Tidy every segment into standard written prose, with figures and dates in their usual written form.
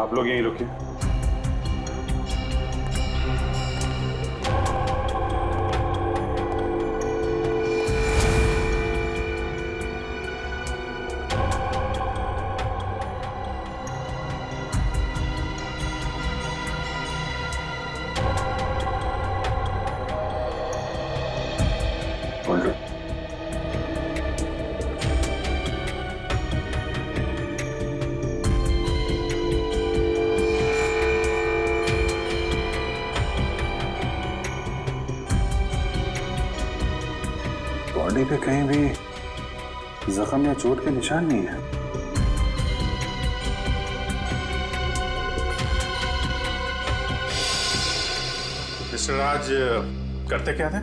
आप लोग यहीं रुकिए। बोल लो। बॉडी पे कहीं भी जख्म या चोट के निशान नहीं है। मिस्टर राज करते क्या थे?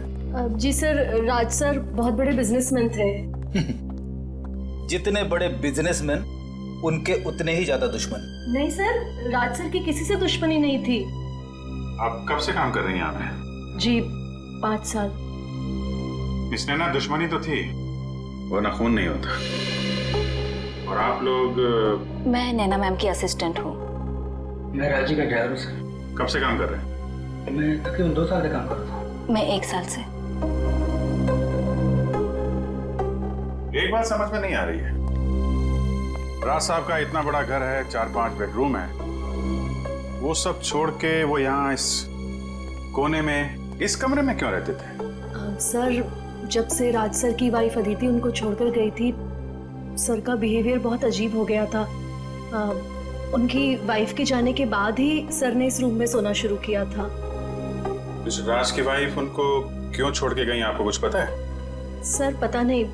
जी सर, राज सर बहुत बड़े बिजनेसमैन थे। जितने बड़े बिजनेसमैन उनके उतने ही ज्यादा दुश्मन। नहीं सर, राज सर की किसी से दुश्मनी नहीं थी। आप कब से काम कर रही हैं यहाँ पे? जी 5 साल। इसने ना दुश्मनी तो थी, वो ना खून नहीं होता। और आप लोग मैं नैना मैम की असिस्टेंट हूँ। मैं राजी का ड्राइवर हूँ सर। कब से काम कर रहे हैं? मैं तकरीबन 2 साल से काम कर रहा था। मैं 1 साल से। एक बात समझ में नहीं आ रही है। राज साहब का इतना बड़ा घर है, 4-5 बेडरूम है, वो सब छोड़ के वो यहाँ इस कोने में, इस कमरे में क्यों रहते थे? सर, जब से राज सर की वाइफ अदिति उनको छोड़कर गई थी, सर का बिहेवियर बहुत अजीब हो गया था। उनकी वाइफ के जाने के बाद ही सर ने इस रूम में सोना शुरू किया था। मिस्टर राज की वाइफ उनको क्यों छोड़ के गई, आपको कुछ पता है? सर पता नहीं,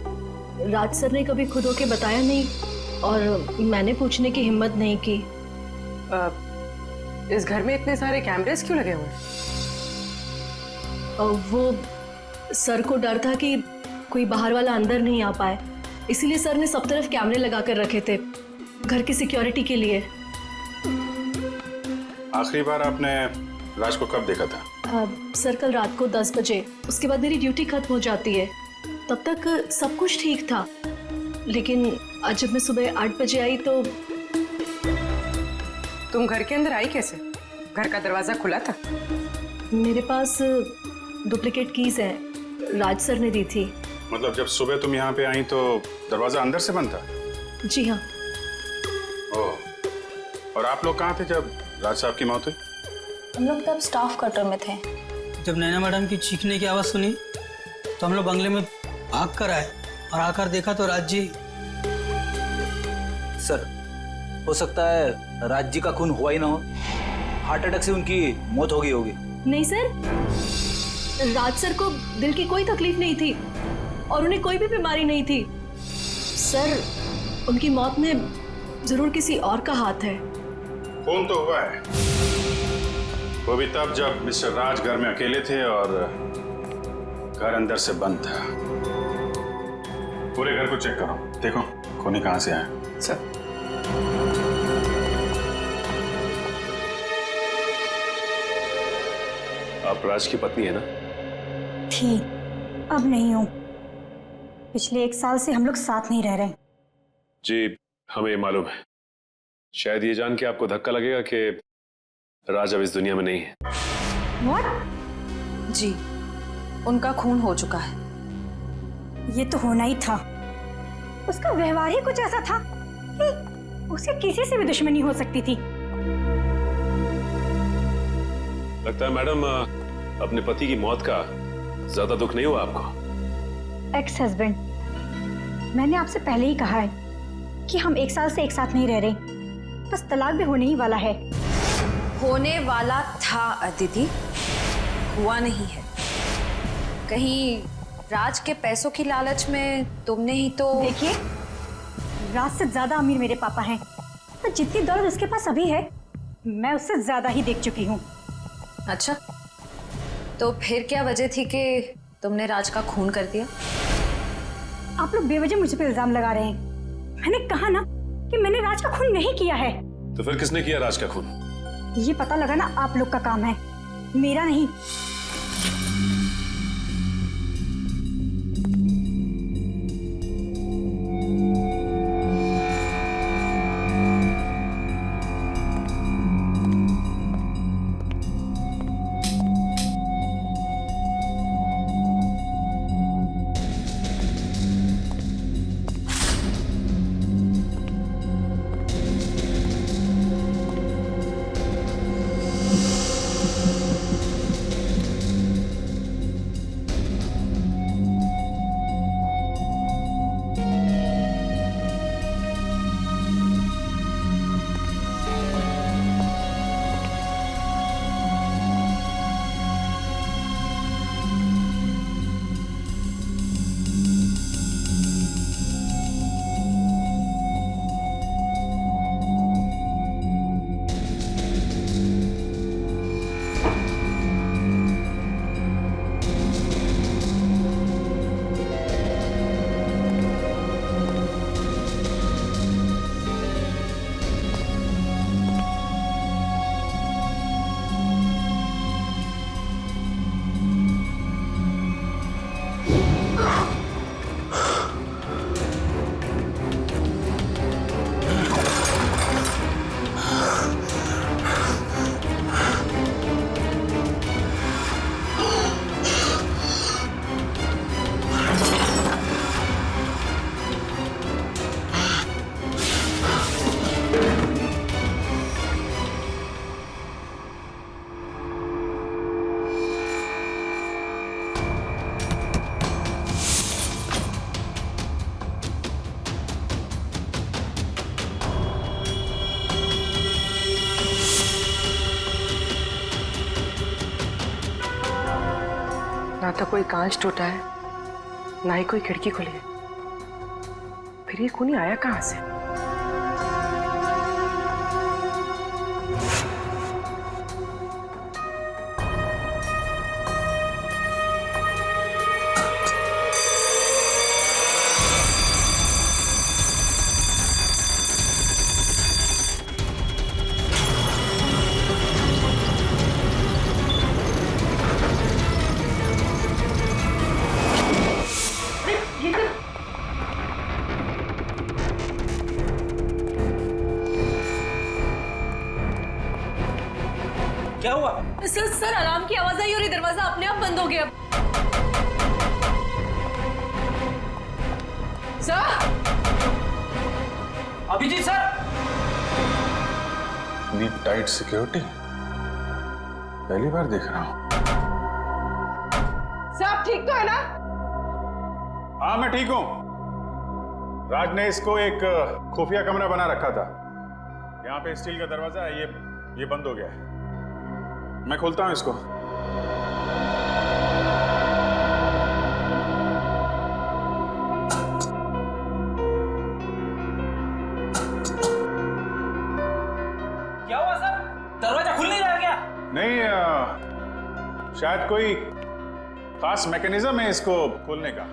राज सर ने कभी खुद होके बताया नहीं और मैंने पूछने की हिम्मत नहीं की। इस घर में इतने सारे कैमरेस क्यों लगे हुए हैं? वो सर को डर था कि कोई बाहर वाला अंदर नहीं आ पाए, इसीलिए सर ने सब तरफ कैमरे लगा कर रखे थे, घर की सिक्योरिटी के लिए। आखिरी बार आपने राज को कब देखा था? सर कल रात को 10 बजे, उसके बाद मेरी ड्यूटी खत्म हो जाती है। तब तक सब कुछ ठीक था, लेकिन आज जब मैं सुबह 8 बजे आई तो तुम घर के अंदर आई कैसे? घर का दरवाजा खुला था? मेरे पास डुप्लीकेट कीज हैं, राज सर ने दी थी। मतलब जब सुबह तुम यहाँ पे आई तो दरवाजा अंदर से बंद था? जी हाँ। ओह, और आप लोग कहाँ थे जब राज साहब की मौत हुई? हम लोग तब स्टाफ क्वार्टर में थे। जब नैना मैडम की चीखने की आवाज़ सुनी तो हम लोग बंगले में भाग कर आए और आकर देखा तो राज जी। सर, हो सकता है राज जी का खून हुआ ही ना हो, हार्ट अटैक से उनकी मौत हो गई होगी। नहीं सर, राज सर को दिल की कोई तकलीफ नहीं थी और उन्हें कोई भी बीमारी नहीं थी। सर, उनकी मौत में जरूर किसी और का हाथ है। खून तो हुआ है, वो भी तब जब मिस्टर राज घर में अकेले थे और घर अंदर से बंद था। पूरे घर को चेक करो, देखो खून कहाँ से आया। सर, आप राज की पत्नी है ना? थी, अब नहीं हूँ। पिछले 1 साल से हम लोग साथ नहीं रह रहे। जी हमें ये मालूम है। शायद ये जान के आपको धक्का लगेगा कि राज अब इस दुनिया में नहीं है। What? जी, उनका खून हो चुका है। ये तो होना ही था। उसका व्यवहार ही कुछ ऐसा था कि उसे किसी से भी दुश्मनी हो सकती थी। लगता है मैडम अपने पति की मौत का ज्यादा दुख नहीं हुआ आपको? एक्स हस्बैंड, मैंने आपसे पहले ही कहा है कि हम 1 साल से एक साथ नहीं रह रहे, बस तलाक भी होने ही वाला है। होने वाला था अदिति, हुआ नहीं है। कहीं राज के पैसों की लालच में तुमने ही तो। देखिए, राज से ज्यादा अमीर मेरे पापा हैं, तो जितनी दौलत उसके पास अभी है मैं उससे ज्यादा ही देख चुकी हूँ। अच्छा, तो फिर क्या वजह थी कि तुमने राज का खून कर दिया? आप लोग बेवजह मुझ पे इल्जाम लगा रहे हैं। मैंने कहा ना कि मैंने राज का खून नहीं किया है। तो फिर किसने किया राज का खून? ये पता लगाना आप लोग का काम है, मेरा नहीं। ना तो कोई कांच टूटा है, ना ही कोई खिड़की खुली है। फिर ये खूनी आया कहां से? क्या हुआ? सर अलार्म की आवाज आई और ये दरवाजा अपने आप बंद हो गया। सर! अभिजीत सर! इतनी टाइट सिक्योरिटी पहली बार देख रहा हूं। सब ठीक तो है ना? हाँ मैं ठीक हूं। राज ने इसको एक खुफिया कमरा बना रखा था। यहाँ पे स्टील का दरवाजा है, ये बंद हो गया है। मैं खोलता हूं इसको। क्या हुआ सर? दरवाजा खुल नहीं रहा क्या? नहीं शायद कोई खास मैकेनिज्म है इसको खोलने का।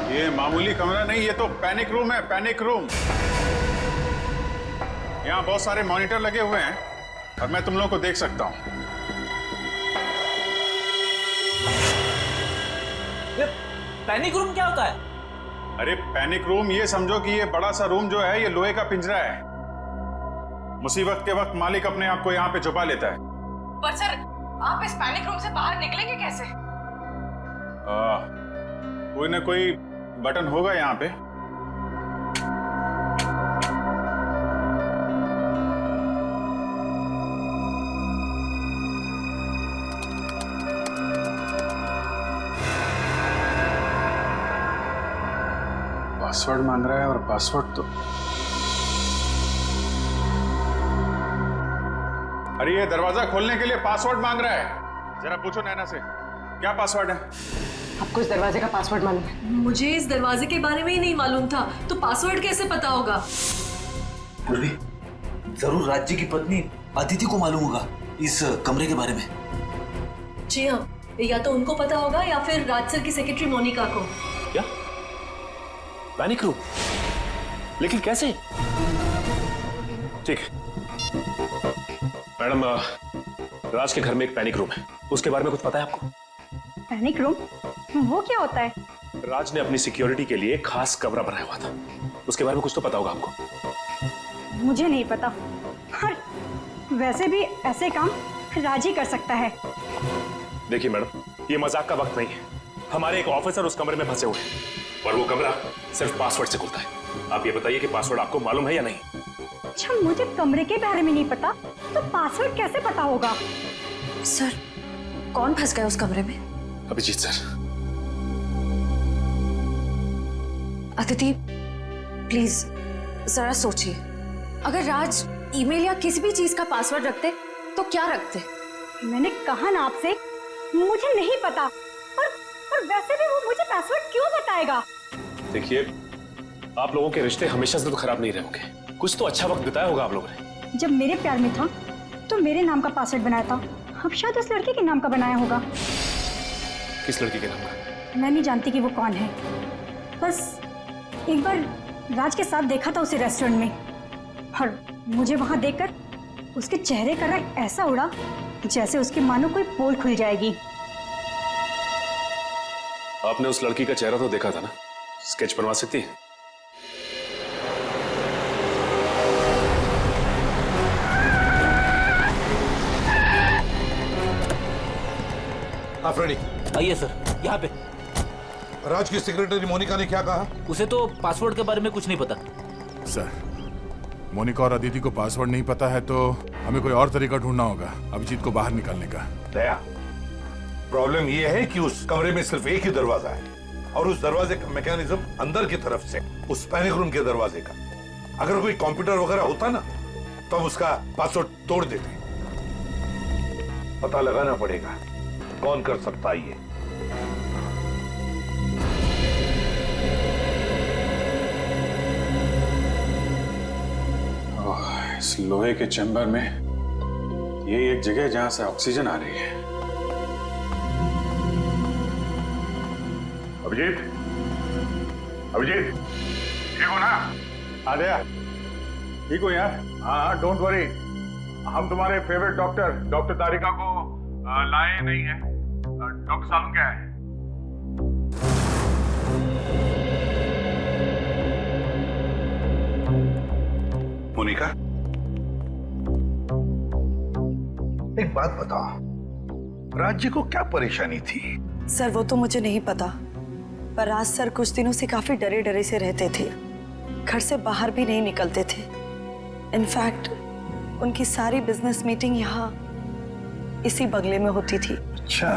ये मामूली कमरा नहीं, ये तो पैनिक रूम है, पैनिक रूम। यहाँ बहुत सारे मॉनिटर लगे हुए हैं और मैं तुम लोगों को देख सकता हूँ। ये पैनिक रूम क्या होता है? अरे पैनिक रूम ये समझो कि ये बड़ा सा रूम जो है ये लोहे का पिंजरा है। मुसीबत के वक्त मालिक अपने आप को यहाँ पे छुपा लेता है। पर सर, आप इस पैनिक रूम से बाहर निकलेंगे कैसे? कोई ना कोई बटन होगा यहाँ पे। पासवर्ड मांग रहा है और पासवर्ड तो अरे ये दरवाजा खोलने के लिए पासवर्ड मांग रहा है। जरा पूछो नैना से क्या पासवर्ड है। आपको इस दरवाजे का पासवर्ड मालूम है? मुझे इस दरवाजे के बारे में ही नहीं मालूम था, तो पासवर्ड कैसे पता होगा? पूर्वी, जरूर राज्य की पत्नी अदिति को मालूम होगा इस कमरे के बारे में। जी हाँ, या तो उनको पता होगा या फिर राज सर की सेक्रेटरी मोनिका को। क्या? Panic room? लेकिन कैसे? ठीक है मैडम, राज के घर में एक पैनिक रूम है, उसके बारे में कुछ पता है आपको? Panic room? वो क्या होता है? राज ने अपनी सिक्योरिटी के लिए खास कमरा बनाया हुआ था, उसके बारे में कुछ तो पता होगा आपको। मुझे नहीं पता। और वैसे भी ऐसे काम राज ही कर सकता है। देखिए मैडम, ये मजाक का वक्त नहीं है। हमारे एक ऑफिसर उस कमरे में फंसे हुए हैं और वो कमरा सिर्फ पासवर्ड से खुलता है। आप ये बताइए कि पासवर्ड आपको मालूम है या नहीं? अच्छा, मुझे कमरे के बारे में नहीं पता, तो पासवर्ड कैसे पता होगा? सर, कौन फंस गया उस कमरे में? अभिजीत सर। अदिति, प्लीज जरा सोचिए। अगर राज ईमेल या किसी भी चीज का पासवर्ड रखते तो क्या रखते? मैंने कहा ना आपसे, मुझे नहीं पता। और वैसे भी वो मुझे पासवर्ड क्यों बताएगा? देखिए, आप लोगों के रिश्ते हमेशा से तो खराब नहीं रहे होंगे, कुछ तो अच्छा वक्त बिताया होगा आप लोगों ने। जब मेरे प्यार में था तो मेरे नाम का पासवर्ड बनाया था, अब शायद उस लड़के के नाम का बनाया होगा। किस लड़की के नाम का? मैं नहीं जानती कि वो कौन है, बस एक बार राज के साथ देखा था उसे रेस्टोरेंट में, और मुझे वहां देखकर उसके चेहरे का रंग ऐसा उड़ा जैसे उसकी मानो कोई पोल खुल जाएगी। आपने उस लड़की का चेहरा तो देखा था ना, स्केच बनवा सकती है? आप रेडी? आइए सर, यहाँ पे। राज की सेक्रेटरी मोनिका ने क्या कहा? उसे तो पासवर्ड के बारे में कुछ नहीं पता। सर, मोनिका और अदिति को पासवर्ड नहीं पता है तो हमें कोई और तरीका ढूंढना होगा अभिजीत को बाहर निकालने का। दया, प्रॉब्लम यह है कि उस कमरे में सिर्फ एक ही दरवाजा है और उस दरवाजे का मैकेनिज्म अंदर की तरफ से, उस पैनिक रूम के दरवाजे का। अगर कोई कंप्यूटर वगैरह होता ना तो हम उसका पासवर्ड तोड़ देते। पता लगाना पड़ेगा कौन कर सकता है ये। इस लोहे के चैम्बर में यही एक जगह है जहां से ऑक्सीजन आ रही है। अभिजीत, अभिजीत, ठीक हो ना? आ गया? ठीक हो यार? हाँ, डोंट वरी। हम तुम्हारे फेवरेट डॉक्टर तारिका को लाए नहीं है। डॉक्टर सालम क्या है? मोनिका, एक बात बताओ, राज्य को क्या परेशानी थी? सर वो तो मुझे नहीं पता, पर राज सर कुछ दिनों से काफी डरे डरे से रहते थे, घर से बाहर भी नहीं निकलते थे। इनफैक्ट उनकी सारी बिजनेस मीटिंग यहाँ इसी बंगले में होती थी। अच्छा,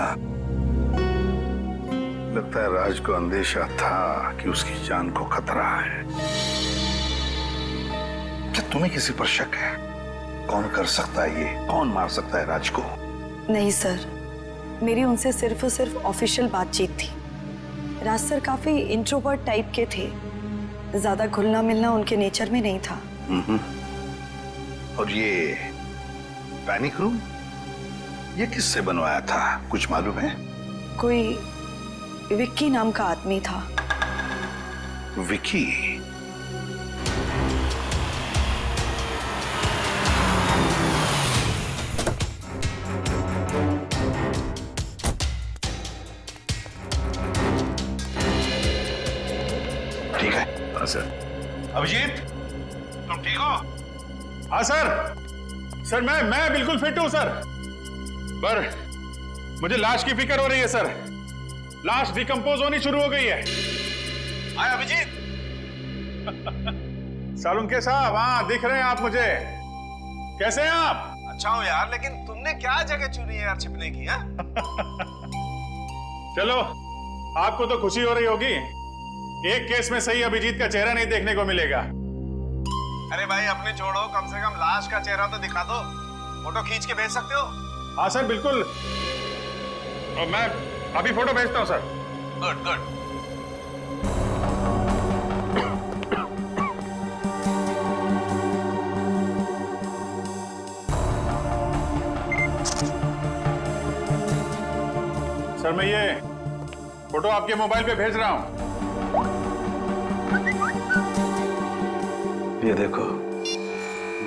लगता है राज को अंदेशा था कि उसकी जान को खतरा है। क्या तुम्हें किसी पर शक है? कौन कर सकता है ये? कौन मार सकता है राज को? नहीं सर, मेरी उनसे सिर्फ और सिर्फ ऑफिशियल बातचीत थी। राज सर काफी इंट्रोवर्ट टाइप के थे, ज्यादा घुलना मिलना उनके नेचर में नहीं था। और ये पैनिक रूम ये किससे बनवाया था, कुछ मालूम है? कोई विक्की नाम का आदमी था। विक्की? ठीक है। हाँ सर। अभिजीत, तुम ठीक हो? हाँ सर। सर मैं बिल्कुल फिट हूं सर, पर मुझे लाश की फिक्र हो रही है सर। लाश डिकम्पोज होनी शुरू हो गई है। आए अभिजीत। सालुंके साहब, हाँ दिख रहे हैं आप मुझे। कैसे हैं आप? अच्छा हो यार, लेकिन तुमने क्या जगह चुनी है यार छिपने की? है चलो, आपको तो खुशी हो रही होगी, एक केस में सही अभिजीत का चेहरा नहीं देखने को मिलेगा। अरे भाई अपने छोड़ो, कम से कम लाश का चेहरा तो दिखा दो, फोटो खींच के भेज सकते हो। हाँ सर बिल्कुल, और मैं अभी फोटो भेजता हूँ सर। Good good. सर मैं ये फोटो आपके मोबाइल पे भेज रहा हूँ। ये देखो,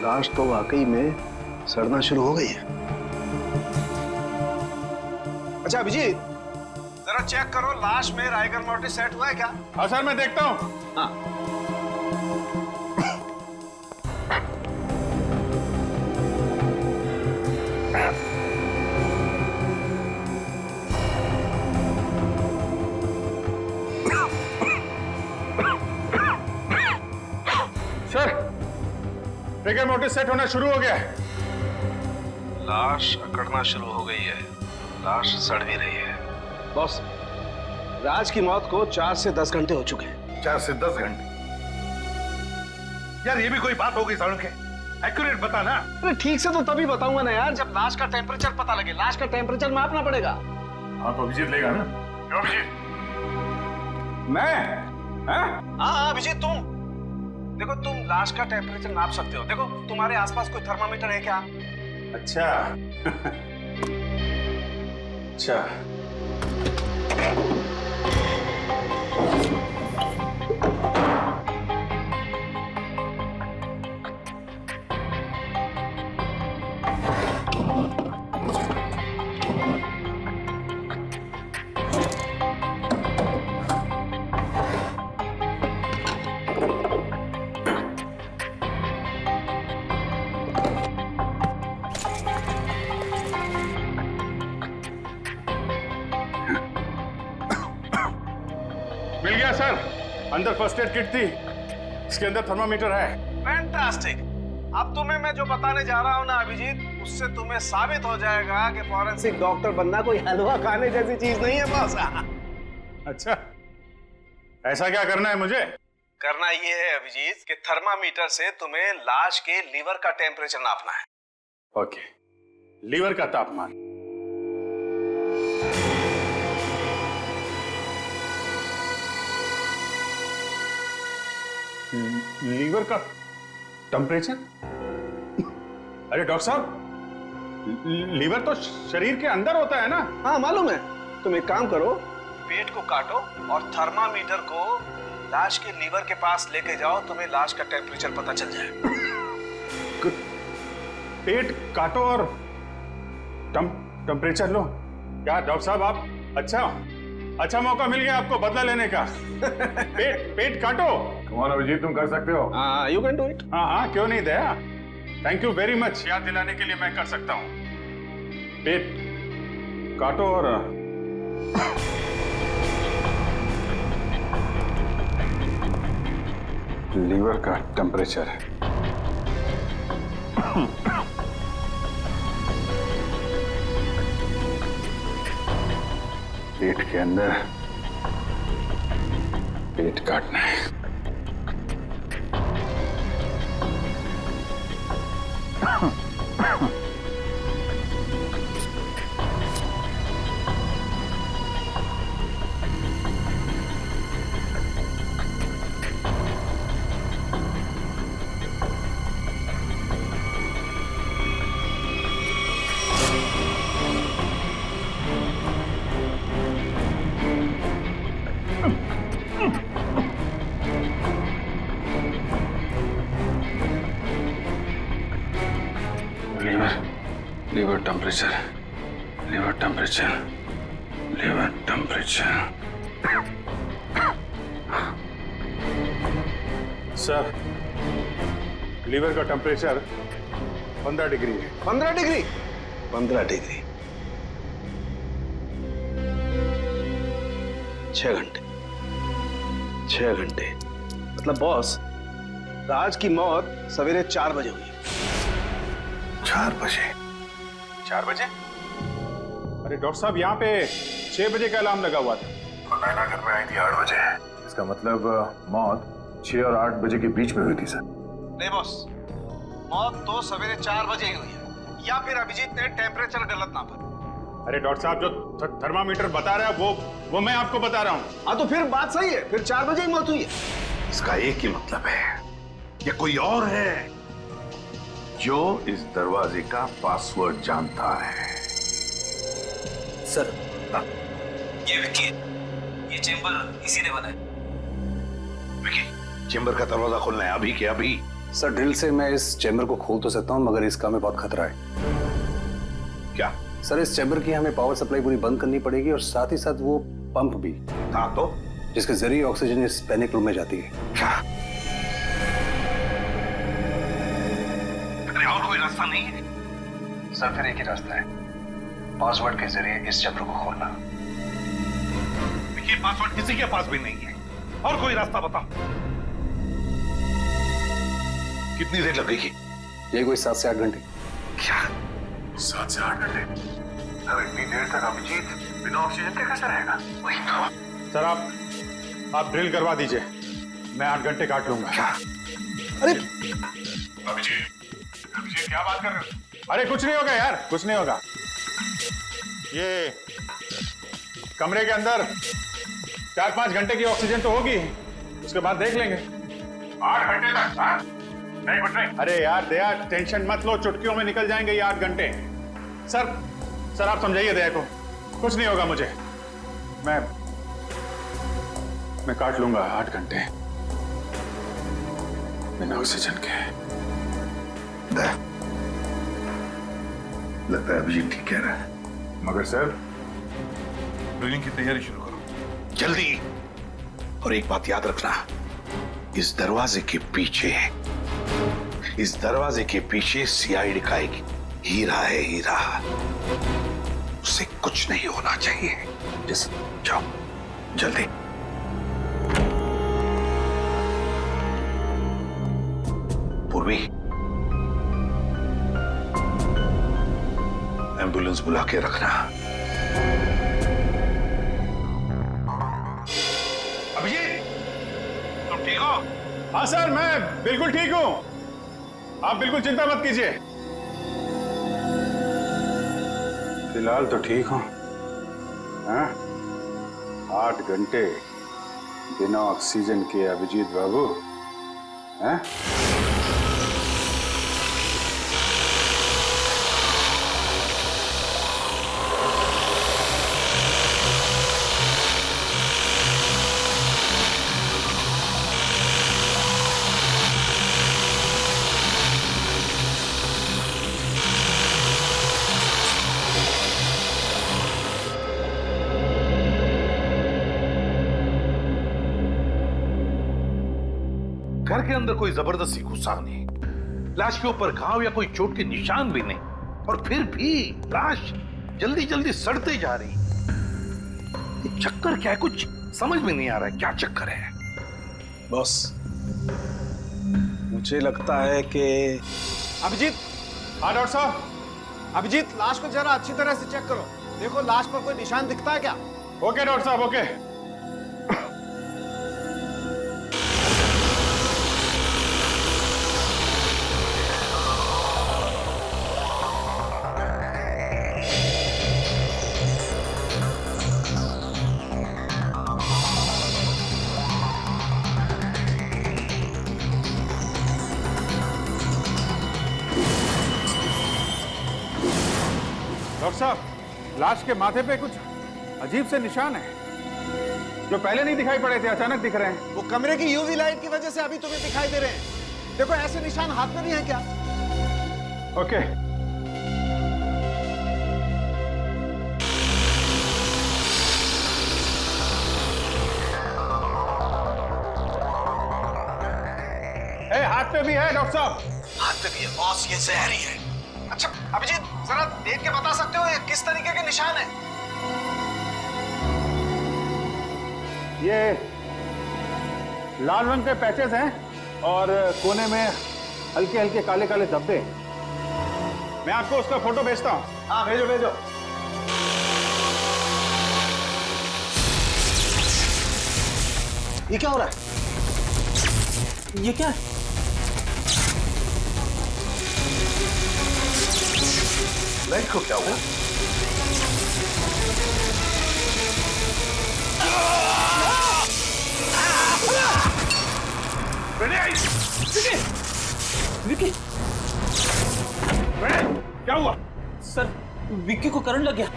लाश तो वाकई में सड़ना शुरू हो गई है। अच्छा अभिजीत, जरा चेक करो लाश में राइगर मोर्टिस सेट हुआ है क्या? हाँ सर मैं देखता हूँ। हाँ। सर, राइगर मोर्टिस सेट होना शुरू हो गया है। लाश अकड़ना शुरू हो गई है, लाश सड़ भी रही है। बॉस, राज की मौत को 4 से 10 घंटे हो चुके हैं। 4 से 10 घंटे? यार ये भी कोई बात हो गई सालुंके? एक्यूरेट बता ना। अरे ठीक से तो तभी बताऊंगा ना यार, जब लाश का टेम्परेचर पता लगे। लाश का टेम्परेचर मापना पड़ेगा। हाँ तो अभिजीत लेगा ना? क्यों अभिजीत? मैं? हाँ अभिजीत, तुम देखो, तुम लाश का टेम्परेचर नाप सकते हो। देखो तुम्हारे आसपास कोई थर्मामीटर है क्या? अच्छा। अच्छा। सर, अंदर फर्स्ट एड किट थी, इसके अंदर थर्मामीटर है। फैंटास्टिक। अब तुम्हें मैं जो बताने जा रहा हूँ ना अभिजीत, उससे तुम्हें साबित हो जाएगा कि फॉरेंसिक डॉक्टर बनना कोई हलवा खाने जैसी चीज नहीं है बॉस। अच्छा, ऐसा क्या करना है मुझे? करना ये है अभिजीत कि थर्मामीटर से तुम्हें लाश के लीवर का टेम्परेचर नापना है। ओके, लीवर का तापमान। लीवर का टेम्परेचर? अरे डॉक्टर साहब, लीवर तो शरीर के अंदर होता है ना? हाँ मालूम है। तुम एक काम करो, पेट को काटो और थर्मामीटर को लाश के लीवर के पास लेके जाओ, तुम्हें लाश का टेम्परेचर पता चल जाए। पेट काटो और टेम्परेचर लो? क्या डॉक्टर साहब आप अच्छा मौका मिल गया आपको बदला लेने का। पेट काटो। कमाल अभिजीत, तुम कर सकते हो। हाँ, यू कैन डू इट। हाँ, क्यों नहीं दया। थैंक यू वेरी मच, याद दिलाने के लिए मैं कर सकता हूँ। पेट काटो और लीवर का टेम्परेचर है। पेट के अंदर पेट काटना है। Liver temperature. सर, लीवर का टेम्परेचर 15 डिग्री है। 15 डिग्री? 15 डिग्री। 6 घंटे। 6 घंटे मतलब बॉस, राज की मौत सवेरे 4 बजे हुई। 4 बजे? 4 बजे? अरे डॉक्टर साहब, यहाँ पे 6 बजे का अलार्म लगा हुआ था। नैना घर में आई थी 8 बजे। इसका मतलब मौत 6 और 8 बजे के बीच में हुई थी सर। नहीं बॉस, मौत तो सवेरे 4 बजे ही हुई है, या फिर अभिजीत ने टेम्परेचर गलत नापा। अरे डॉक्टर साहब, जो थर्मामीटर बता रहा है वो मैं आपको बता रहा हूँ। हाँ तो फिर बात सही है, फिर 4 बजे ही मौत हुई है। इसका एक ही मतलब है, ये कोई और है जो इस दरवाजे का पासवर्ड जानता है। सर, ये विक्की है। ये चेंबर इसी ने बनाया। विक्की, चेंबर का दरवाजा खोलना है अभी के अभी। सर, ड्रिल से मैं इस चेंबर को खोल तो सकता हूँ, मगर इसका हमें बहुत खतरा है। क्या? सर, इस चेंबर की हमें पावर सप्लाई पूरी बंद करनी पड़ेगी और साथ ही साथ वो पंप भी। हाँ तो? जिसके जरिए ऑक्सीजन इस पैनिक रूम में जाती है। क्या? अरे और कोई रास्ता नहीं है? सर, फिर एक ही रास्ता है, पासवर्ड के जरिए इस चेंबर को खोलना। ये पासवर्ड किसी के पास भी नहीं है, और कोई रास्ता बताओ। कितनी देर लगेगी? ये कोई 7 से 8 घंटे। क्या? 7 से 8 घंटे? अब इतनी देर तक अभिजीत बिना ऑक्सीजन के कैसे रहेगा? वही तो। सर, आप ड्रिल करवा दीजिए, मैं 8 घंटे काट लूंगा। क्या? अरे अभिजीत क्या बात कर रहे हो? अरे कुछ नहीं होगा यार, कुछ नहीं होगा। ये कमरे के अंदर 4-5 घंटे की ऑक्सीजन तो होगी, उसके बाद देख लेंगे। 8 घंटे तक? हाँ? नहीं कुछ नहीं। अरे यार दया, टेंशन मत लो, चुटकियों में निकल जाएंगे ये 8 घंटे। सर आप समझाइए दया को, कुछ नहीं होगा मुझे। मैं काट लूंगा 8 घंटे बिना ऑक्सीजन के। लगता है अभिजीत ठीक कह रहा है, मगर सर, ड्रिलिंग की तैयारी शुरू करो जल्दी। और एक बात याद रखना, इस दरवाजे के पीछे सीआईडी का एक हीरा है, हीरा। उसे कुछ नहीं होना चाहिए। जाओ जल्दी। पूर्वी, एम्बुलेंस बुला के रखना। अभिजीत, तुम ठीक हो? हाँ सर, मैं बिल्कुल ठीक हूं। आप बिल्कुल चिंता मत कीजिए। फिलहाल तो ठीक हूं। हाँ? 8 घंटे बिना ऑक्सीजन के अभिजीत बाबू। हाँ? घर के अंदर कोई जबरदस्ती घुसा नहीं, लाश के ऊपर घाव या कोई चोट के निशान भी नहीं, और फिर भी लाश जल्दी जल्दी सड़ते जा रही। ये चक्कर क्या है, कुछ समझ में नहीं आ रहा है, क्या चक्कर है? बॉस, मुझे लगता है कि अभिजीत। हाँ डॉक्टर साहब। अभिजीत, लाश को जरा अच्छी तरह से चेक करो। देखो लाश पर कोई निशान दिखता है क्या? ओके डॉक्टर साहब, ओके। डॉक्टर साहब, लाश के माथे पे कुछ अजीब से निशान है जो पहले नहीं दिखाई पड़े थे, अचानक दिख रहे हैं। वो कमरे की यूवी लाइट की वजह से अभी तुम्हें दिखाई दे रहे हैं। देखो ऐसे निशान हाथ में नहीं है क्या? ओके। हाथ पे भी है डॉक्टर साहब। हाथ पे भी है बॉस, ये जहरी है। अच्छा अभिजीत, जरा देख के बता सकते हो ये किस तरीके के निशान है? ये लाल रंग के पैचेस हैं और कोने में हल्के हल्के काले काले धब्बे। मैं आपको उसका फोटो भेजता हूं। हाँ भेजो भेजो। ये क्या हो रहा है? ये क्या है? लाइट को क्या हुआ? विक्की, क्या हुआ? सर विक्की को करंट लग गया।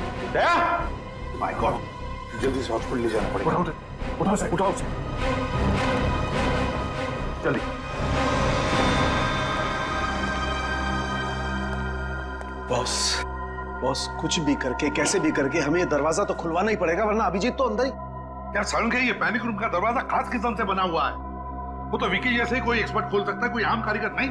माय गॉड, जल्दी से हॉस्पिटल ले जाना पड़ेगा। उठाओ से, उठाओ से। जल्दी। बॉस, बॉस कुछ भी करके कैसे भी करके हमें ये दरवाजा तो खुलवाना ही पड़ेगा, वरना अभिजीत तो अंदर ही। यार सड़न के ये पैनिक रूम का दरवाजा खास किस्म से बना हुआ है। वो तो विकी जैसे ही कोई एक्सपर्ट खोल सकता है, कोई आम कारीगर नहीं।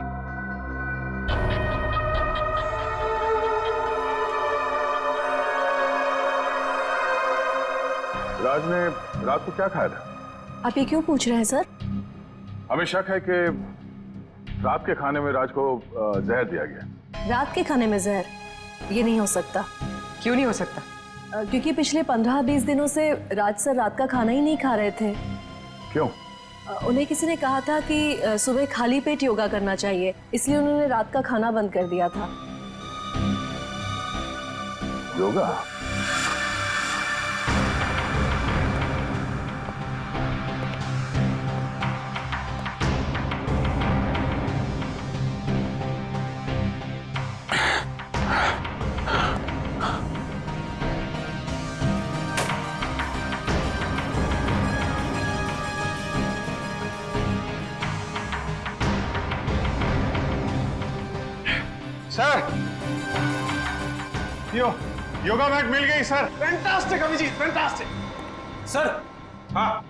राज ने रात को क्या खाया था? आप ये क्यों पूछ रहे हैं सर? हमें शक है कि रात के खाने में राज को जहर दिया गया। रात के खाने में जहर? ये नहीं हो सकता। क्यों नहीं हो सकता? क्योंकि पिछले 15-20 दिनों से राज सर रात का खाना ही नहीं खा रहे थे। क्यों? उन्हें किसी ने कहा था कि सुबह खाली पेट योगा करना चाहिए, इसलिए उन्होंने रात का खाना बंद कर दिया था। योगा? सर, योगा मैट मिल गई sir. Fantastic Abhijeet, fantastic. Sir. हाँ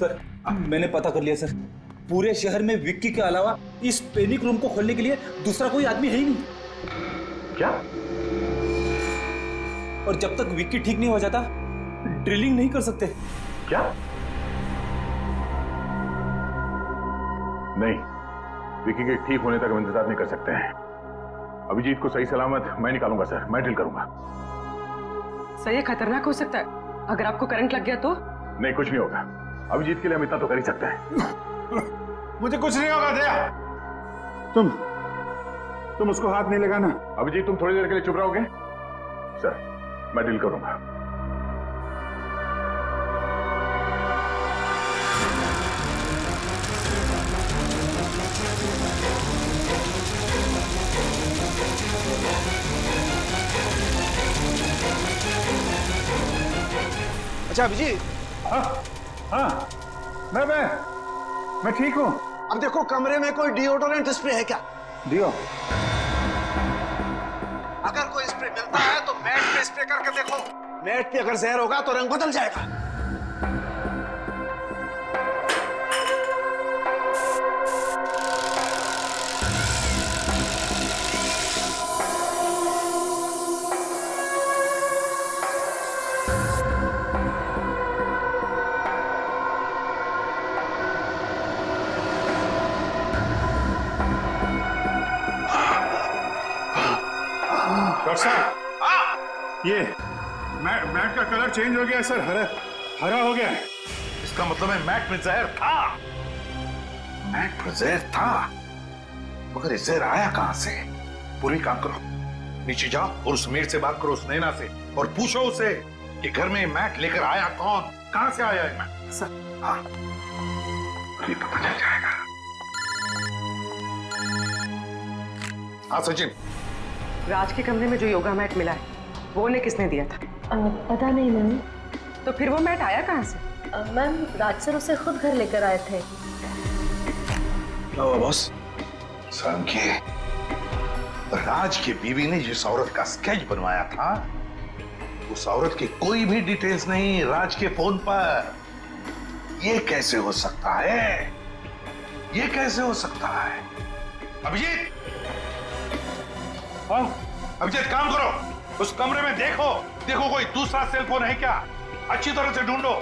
सर, मैंने पता कर लिया सर। पूरे शहर में विक्की के अलावा इस पैनिक रूम को खोलने के लिए दूसरा कोई आदमी है ही नहीं। क्या? और जब तक विक्की ठीक नहीं हो जाता ड्रिलिंग नहीं कर सकते। क्या? नहीं, विकी के ठीक होने तक हम इंतजार नहीं कर सकते हैं। अभिजीत को सही सलामत मैं निकालूंगा सर, मैं ड्रिल करूंगा। सर ये खतरनाक हो सकता है, अगर आपको करंट लग गया तो? नहीं, कुछ नहीं होगा। अभिजीत के लिए हम इतना तो कर ही सकते हैं। मुझे कुछ नहीं होगा दया। तुम उसको हाथ नहीं लगाना। अभिजीत तुम थोड़ी देर के लिए चुप रहोगे? सर मैं डील करूंगा। अच्छा अभिजीत। हाँ, मैं ठीक हूँ। अब देखो कमरे में कोई डिओडोरेंट स्प्रे है क्या? डियो? अगर कोई स्प्रे मिलता है तो मैट पे स्प्रे करके देखो। मैट पे अगर जहर होगा तो रंग बदल जाएगा। डॉक्टर साहब, ये मैट का कलर चेंज हो गया है सर, हरा हो गया है। इसका मतलब है मैट में जहर था। मैट में जहर था, मगर ये जहर आया कहां से? पूरी काम करो, नीचे जाओ और उस मेड से बात करो, उस नैना से, और पूछो उसे कि घर में मैट लेकर आया कौन, कहां से आया है मैट? सर हाँ, अभी पता चल जाएगा। हाँ सचिन, राज के कमरे में जो योगा मैट मिला है वो उन्हें किसने दिया था? पता नहीं मैम। तो फिर वो मैट आया कहाँ से? मैम राज सर उसे खुद घर लेकर आए थे। क्या हुआ बॉस? समझिए, राज की बीवी ने जिस औरत का स्केच बनवाया था, उस औरत की कोई भी डिटेल्स नहीं राज के फोन पर। ये कैसे हो सकता है? ये कैसे हो सकता है? अभिजीत, अभिजीत काम करो, उस कमरे में देखो कोई दूसरा सेल फोन है क्या? अच्छी तरह से ढूंढो।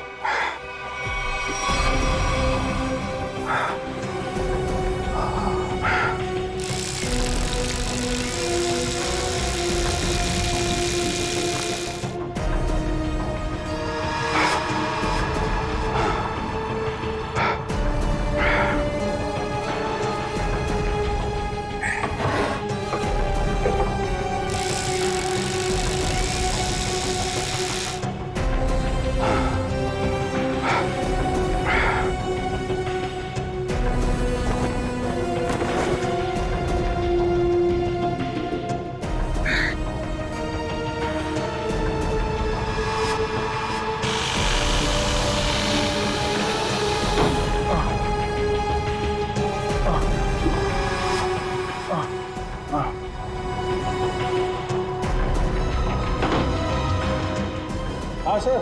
हाँ सर,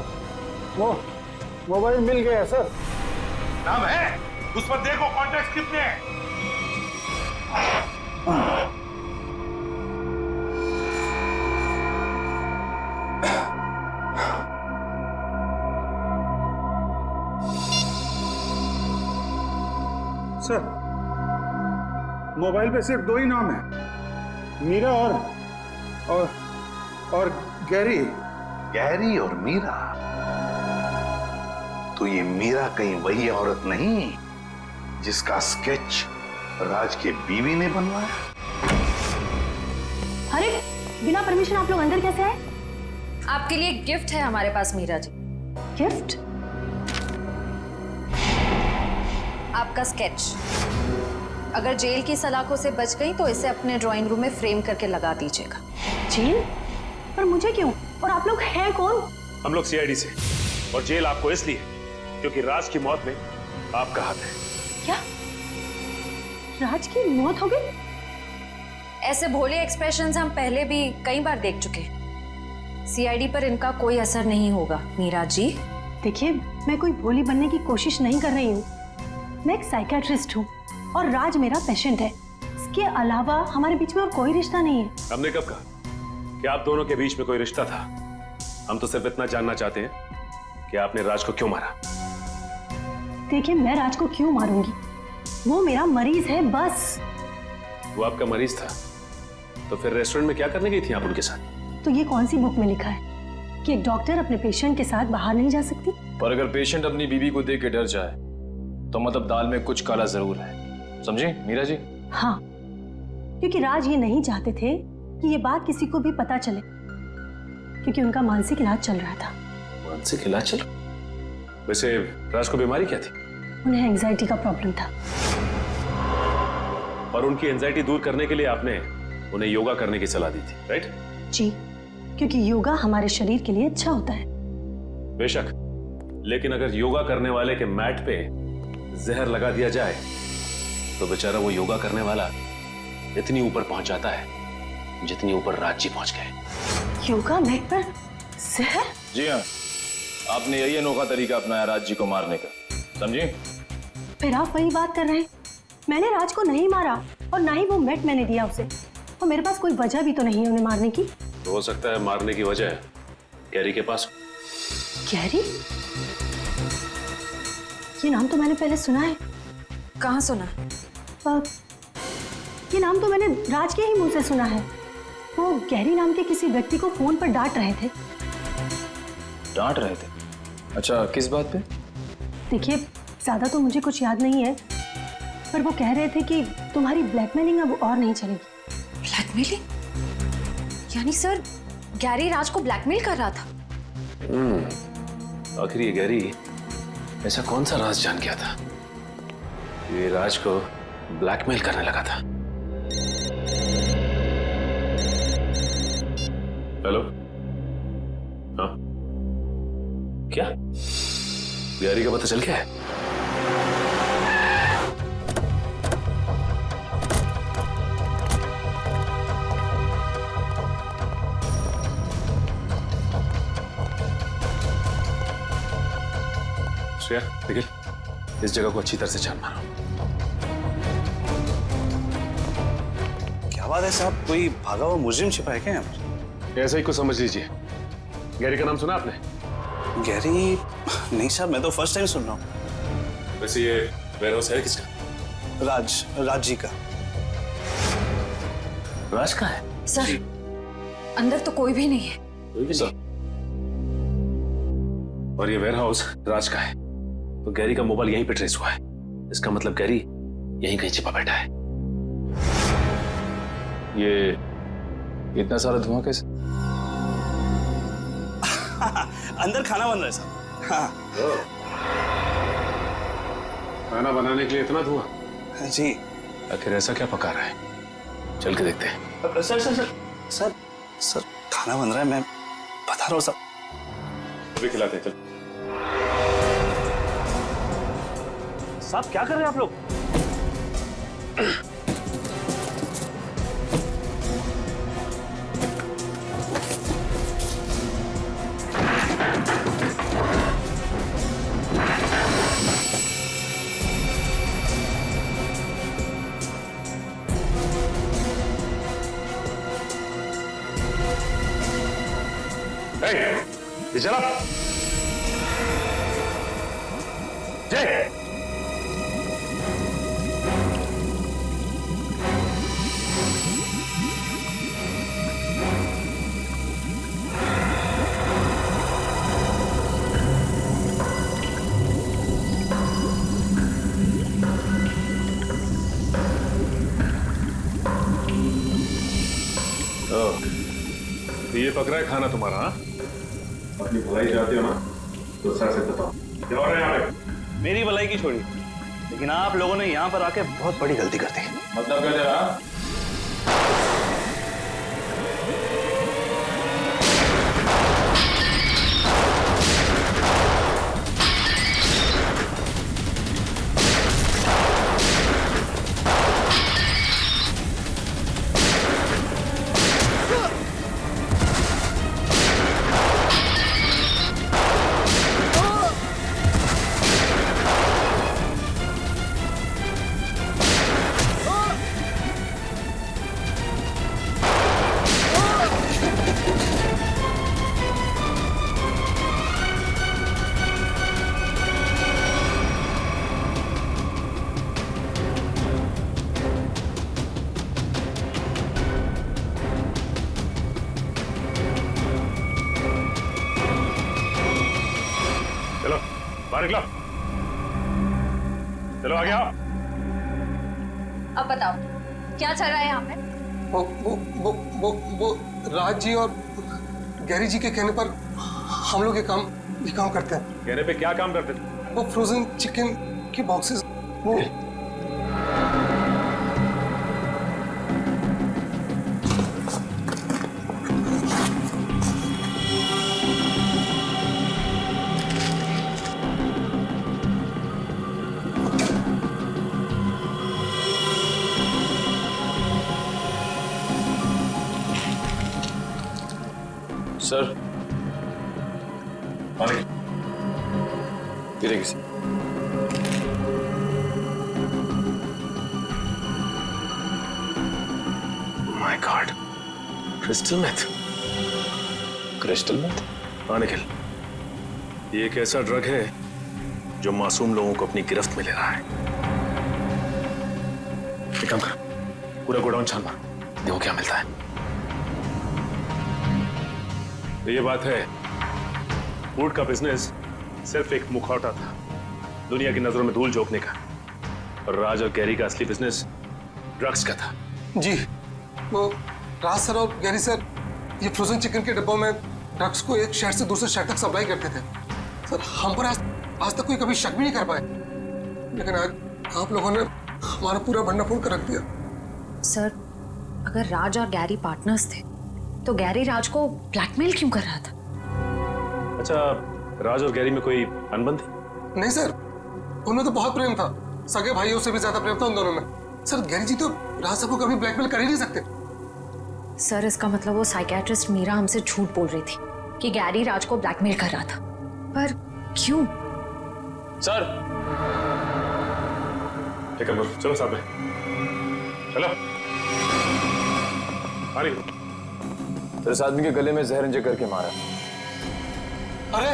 वो मोबाइल मिल गया सर। नाम है उस पर, देखो कॉन्टैक्ट कितने हैं। सर मोबाइल पे सिर्फ 2 ही नाम है, मीरा और गैरी। गैरी और मीरा? तो ये मीरा कहीं वही औरत नहीं जिसका स्केच राज के बीवी ने बनवाया? अरे बिना परमिशन आप लोग अंदर कैसे आए? आपके लिए गिफ्ट है हमारे पास मीरा जी। गिफ्ट? आपका स्केच। अगर जेल की सलाखों से बच गई तो इसे अपने ड्राइंग रूम में फ्रेम करके लगा दीजिएगा। जेल? पर मुझे क्यों? और आप लोग हैं कौन? हम लोग सीआईडी से, और जेल आपको इसलिए क्योंकि राज की मौत में आपका हाथ है। क्या? राज की मौत हो गई? ऐसे भोले एक्सप्रेशंस हम पहले भी कई बार देख चुके। सीआईडी पर इनका कोई असर नहीं होगा मीरा जी। देखिए, मैं कोई भोली बनने की कोशिश नहीं कर रही हूँ। मैं एक साइकियाट्रिस्ट हूँ और राज मेरा पेशेंट है। इसके अलावा हमारे बीच में और कोई रिश्ता नहीं है। हमने कब कहा कि आप दोनों के बीच में कोई रिश्ता था? हम तो सिर्फ इतना जानना चाहते हैं कि आपने राज को क्यों मारा। देखिए, मैं राज को क्यों मारूंगी? वो मेरा मरीज है बस। वो आपका मरीज था तो फिर रेस्टोरेंट में क्या करने गई थी आप उनके साथ? तो ये कौन सी बुक में लिखा है कि एक डॉक्टर अपने पेशेंट के साथ बाहर नहीं जा सकती? पर अगर पेशेंट अपनी बीवी को देख के डर जाए तो मतलब दाल में कुछ काला जरूर है, समझे मीरा जी? हाँ, क्योंकि राज ये नहीं चाहते थे कि ये बात किसी को भी पता चले, क्योंकि उनका मानसिक इलाज चल रहा था। मानसिक इलाज चल? वैसे राज को बीमारी क्या थी? उन्हें एंजाइटी का प्रॉब्लम था। और उनकी एंजाइटी दूर करने के लिए आपने उन्हें योगा करने की सलाह दी थी, राइट? जी, क्योंकि योगा हमारे शरीर के लिए अच्छा होता है। बेशक, लेकिन अगर योगा करने वाले के मैट पे जहर लगा दिया जाए तो बेचारा वो योगा करने वाला इतनी ऊपर पहुंच जाता है जितनी ऊपर राज जी पहुंच गए। योगा मैट पर जहर? जी हाँ, आपने यही अनोखा तरीका अपनाया राज जी को मारने का, समझे? फिर आप वही बात कर रहे हैं। मैंने राज को नहीं मारा और ना ही वो मैट मैंने दिया उसे, और मेरे पास कोई वजह भी तो नहीं है उन्हें मारने की। तो हो सकता है मारने की वजह गैरी के पास। गैरी? ये नाम तो मैंने पहले सुना है। कहाँ सुना? ये नाम तो मैंने राज के ही मुंह से सुना है। वो गैरी नाम के किसी व्यक्ति को फोन पर डांट रहे थे। डांट रहे थे? अच्छा, किस बात पे? देखिए, ज्यादा तो मुझे कुछ याद नहीं है, पर वो कह रहे थे कि तुम्हारी ब्लैकमेलिंग अब और नहीं चलेगी। ब्लैकमेलिंग? यानी सर गैरी राज को ब्लैकमेल कर रहा था? आखिर ये गैरी ऐसा कौन सा राज जान गया था ये राज को ब्लैकमेल करने लगा था? हेलो? हाँ, क्या गैरी का पता चल गया है? श्रेया, निखिल, इस जगह को अच्छी तरह से छान मारो। क्या बात है साहब, कोई भागा हुआ मुजरिम छिपा है क्या यहाँ पर? ऐसा ही कुछ समझ लीजिए। गैरी का नाम सुना आपने? गैरी? नहीं साहब, मैं तो फर्स्ट टाइम सुन रहा हूँ। वैसे ये वेयरहाउस है किसका? राज जी का। राज का है? सर, अंदर तो कोई भी नहीं है। कोई भी नहीं? और ये वेयरहाउस राज का है, तो गैरी का मोबाइल यहीं पे ट्रेस हुआ है। इसका मतलब गैरी यहीं कहीं छिपा बैठा है। ये इतना सारा धुआं कैसे? अंदर खाना बन रहा है साहब। हाँ। खाना बनाने के लिए इतना धुआं? जी। आखिर ऐसा क्या पका रहा है? चल के देखते हैं। Sir sir sir sir sir खाना बन रहा है, मैं बता रहा हूँ साहब। अभी खिलाते हैं, चल। साहब क्या कर रहे हैं आप लोग? ये चला जय। ये पक रहा है खाना तुम्हारा? हाँ, अपनी भलाई चाहते हो ना तो सर से बताओ क्या हो रहा है यहाँ पे? मेरी भलाई की छोड़ी, लेकिन आप लोगों ने यहाँ पर आके बहुत बड़ी गलती कर दी। मतलब क्या तेरा? बाहर निकलो, चलो आगे आओ। अब बताओ क्या चल रहा है यहाँ पे? वो राज जी और गैरी जी के कहने पर हम लोग ये काम करते हैं। कहने पे क्या काम करते थे? वो फ्रोजन चिकन के बॉक्सेस वो सर गिरेगी sir. My god, crystal meth. Crystal meth? हाँ निखिल, ये एक ऐसा ड्रग है जो मासूम लोगों को अपनी गिरफ्त में ले रहा है। एक काम कर, पूरा गोडाउन छान मार, देखो क्या मिलता है। तो ये बात है, फूड का बिजनेस सिर्फ एक मुखौटा था दुनिया की नजरों में धूल झोंकने का, और राज और गैरी का असली बिजनेस ड्रग्स का था। जी, वो राज सर और गैरी सर ये फ्रोजन चिकन के डिब्बों में ड्रग्स को एक शहर से दूसरे शहर तक सप्लाई करते थे। सर हम पर आज तक कोई कभी शक भी नहीं कर पाए, लेकिन आज आप लोगों ने हमारा पूरा भंडा फोड़ कर रख दिया। सर, अगर राज और गैरी पार्टनर्स थे तो गैरी राज को ब्लैकमेल क्यों कर रहा था? अच्छा, राज और गैरी में कोई अनबन थी? नहीं सर, उनमें तो बहुत प्रेम था, सगे भाइयों से भी ज्यादा प्रेम था उन दोनों में। सर गैरी जी तो राज साहब को कभी ब्लैकमेल कर ही नहीं सकते। सर इसका मतलब वो साइकियाट्रिस्ट मीरा हमसे झूठ बोल रही थी कि गैरी राज को ब्लैकमेल कर रहा था, पर क्यों? सर एक काम करो, चलो साथ में चलो। अरे तो इस आदमी के गले में जहर इंजेक्ट करके मारा। अरे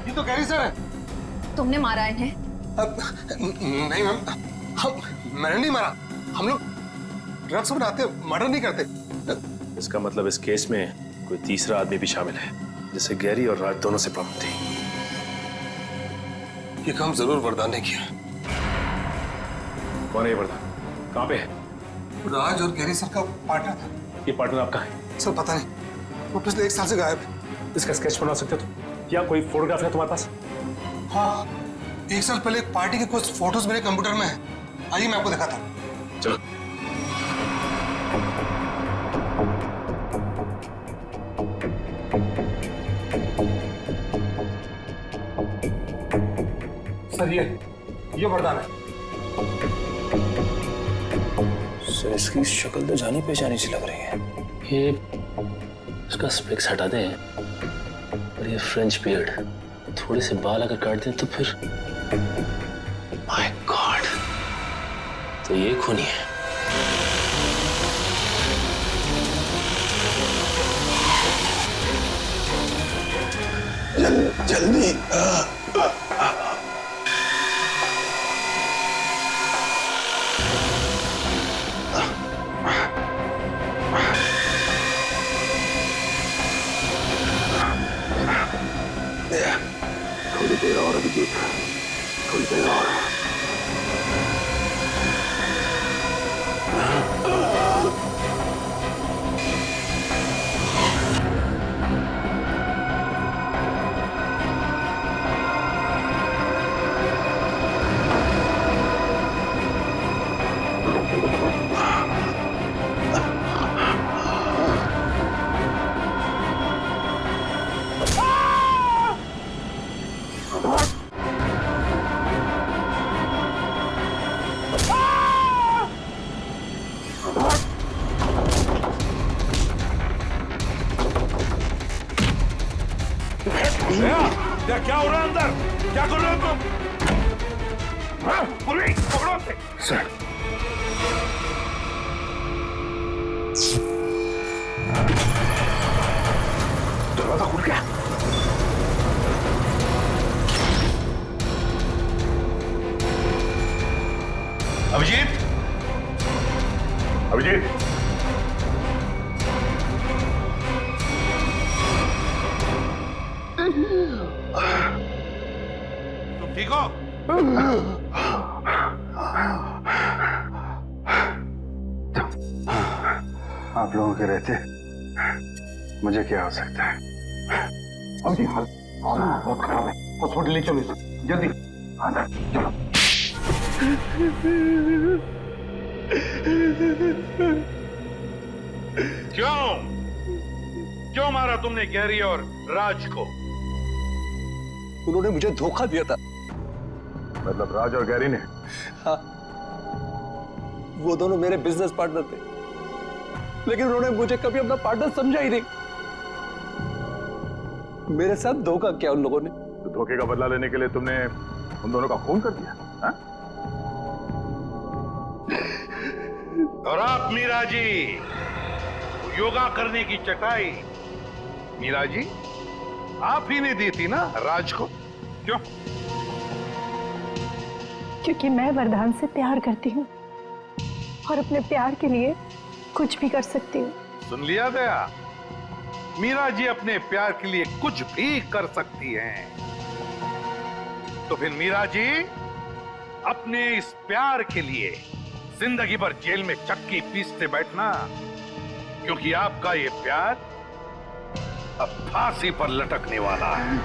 ये तो गैरी सर है। तुमने मारा इन्हें? नहीं मैम, मैंने नहीं मारा। हम लोग ड्रग्स बनाते, मर्डर नहीं करते। इसका मतलब इस केस में कोई तीसरा आदमी भी शामिल है जिसे गैरी और राज दोनों से प्रॉब्लम थी। ये काम जरूर वरदान ने किया। कौन है ये वरदान? कहाँ पे है? राज और गैरी सर का पार्टनर था। ये पार्टनर आपका है? सर पता नहीं, वो पिछले 1 साल से गायब है। इसका स्केच बना सकते हो तुम? या कोई फोटोग्राफ है तुम्हारे पास? हाँ, 1 साल पहले एक पार्टी के कुछ फोटोज मेरे कंप्यूटर में है। आइए मैं आपको दिखाता हूँ। चलो। सर ये वरदान है। सर इसकी शक्ल तो जानी पहचानी सी लग रही है। ये इसका स्पेक्स हटा दें और ये फ्रेंच बियर्ड, थोड़े से बाल अगर काट दें तो फिर माय गॉड, तो ये खूनी है। जल्दी थोड़ी देर और अभिजीत, थोड़ी देर और। क्या हो रहा है अंदर? क्या कर रहे हो तुम? हाँ? पुलिस पकड़ो उसे। सर दरवाजा खुल गया। अभिजीत, अभिजीत, तुम ठीक हो? आप लोगों के रहते मुझे क्या हो सकता है? अब जी हाल बहुत खराब है, हॉस्पिटल ले चलो इसे जल्दी। हाँ सर चलो। क्यों मारा तुमने गैरी और राज को? उन्होंने मुझे धोखा दिया था। मतलब राज और गैरी ने? हाँ, वो दोनों मेरे बिजनेस पार्टनर थे, लेकिन उन्होंने मुझे कभी अपना पार्टनर समझा ही नहीं। मेरे साथ धोखा किया उन लोगों ने। तो धोखे का बदला लेने के लिए तुमने उन दोनों का खून कर दिया? हा? और आप मीरा जी, योगा करने की चटाई मीरा जी आप ही ने दी थी ना राज को? क्यों? क्योंकि मैं वरदान से प्यार करती हूँ और अपने प्यार के लिए कुछ भी कर सकती हूँ। सुन लिया गया? मीरा जी अपने प्यार के लिए कुछ भी कर सकती हैं। तो फिर मीरा जी अपने इस प्यार के लिए जिंदगी भर जेल में चक्की पीसते बैठना, क्योंकि आपका ये प्यार अब फांसी पर लटकने वाला है।